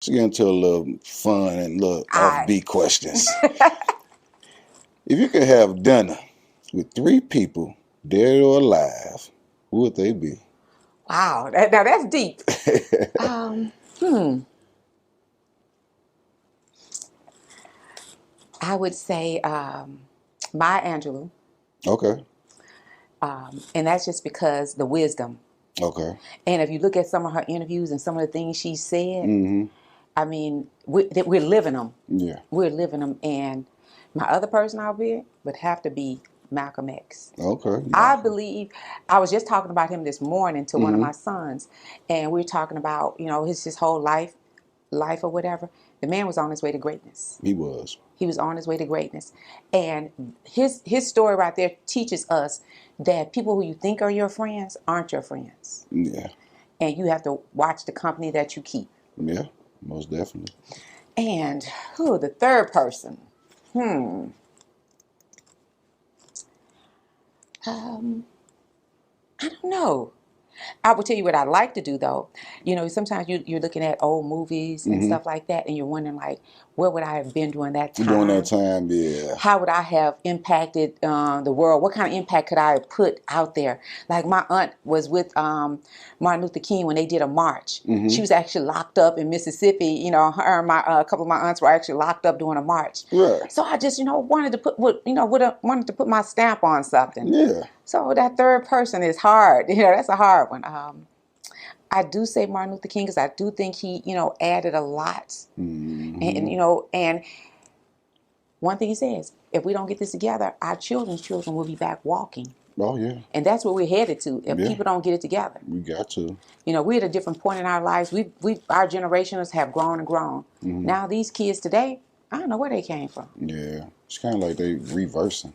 Let's get into a little fun and little I offbeat questions. If you could have dinner with 3 people, dead or alive, who would they be? Wow, now that's deep. Hmm. I would say Maya Angelou, Okay. and that's just because the wisdom. Okay. And if you look at some of her interviews and some of the things she said, Mm-hmm. I mean, we're living them. Yeah. We're living them. And my other person I'll be would have to be Malcolm X. Okay. I Malcolm. believe, I was just talking about him this morning to one of Mm-hmm. my sons, and we were talking about, his whole life or whatever. The man was on his way to greatness. He was. He was on his way to greatness. And his story right there teaches us that people who you think are your friends aren't your friends. Yeah. And you have to watch the company that you keep. Yeah. Most definitely. And the third person? I don't know. I will tell you what I like to do, though. Sometimes you're looking at old movies and Mm-hmm. stuff like that, and you're wondering, like, where would I have been during that During that time? time, yeah. How would I have impacted the world? What kind of impact could I have put out there? Like my aunt was with Martin Luther King when they did a march. Mm-hmm. She was actually locked up in Mississippi. Her and a couple of my aunts were actually locked up doing a march. Right. So I just, wanted to wanted to put my stamp on something. Yeah. So that third person is hard. That's a hard one. I do say Martin Luther King because I do think he, added a lot. Mm-hmm. And one thing he says, if we don't get this together, our children's children will be back walking. Oh, yeah. And that's where we're headed to if people don't get it together. We got to. We're at a different point in our lives. Our generations have grown and grown. Mm-hmm. Now these kids today, I don't know where they came from. Yeah. It's kind of like they reversing.